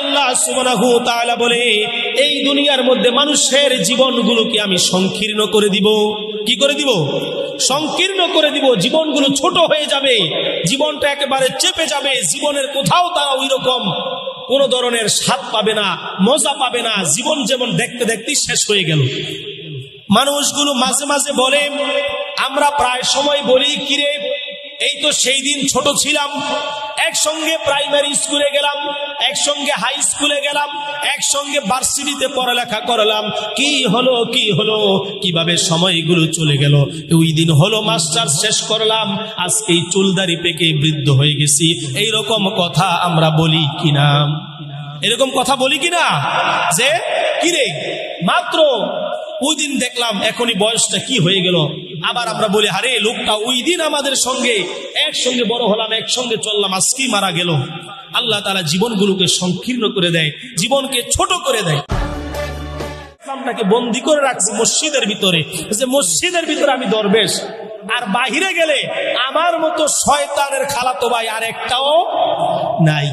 আল্লাহ সুবহানাহু ওয়া তাআলা বলে, এই দুনিয়ার মধ্যে মানুষের জীবনগুলোকে আমি সংকীর্ণ করে দিব। কি করে দিব? সংকীর্ণ করে দিব। জীবনগুলো ছোট হয়ে যাবে, জীবনটা একেবারে চেপে যাবে। জীবনের কোথাও তারা ওই রকম কোন ধরনের স্বাদ পাবে না, মজা পাবে না। জীবন যেমন দেখতে দেখতে শেষ হয়ে গেল। মানুষগুলো মাঝে মাঝে বলে, আমরা প্রায় সময় বলি, কিরে এই তো সেই দিন ছোট ছিলাম, একসঙ্গে প্রাইমারি স্কুলে গেলাম, একসঙ্গে হাই স্কুলে গেলাম, একসঙ্গে ভার্সিটিতে পড়ালেখা করলাম, কি হলো কিভাবে সময়গুলো চলে গেল। ওই দিন হলো মাস্টার শেষ করলাম, আজকেই চুলদারি পেকে বৃদ্ধ হয়ে গেছি। এইরকম কথা আমরা বলি কিনা? এরকম কথা বলি কিনা যে কিরে মাত্র ওই দিন দেখলাম, এখনই বয়সটা কি হয়ে গেল। আবার আমরা বলি, আরে লোকটা ওই দিন আমাদের সঙ্গে একসঙ্গে বড় হলাম, একসঙ্গে চললাম, আজকেই মারা গেল। আল্লাহ তাআলা জীবনগুলোকে সংকীর্ণ করে দেয়, জীবনকে ছোট করে দেয়। ইসলামটাকে বন্দী করে রাখছি মসজিদের ভিতরে, যে মসজিদের ভিতরে আমি দরবেশ, আর বাহিরে গেলে আমার মতো শয়তানের খালাতো ভাই আর একটাও নাই।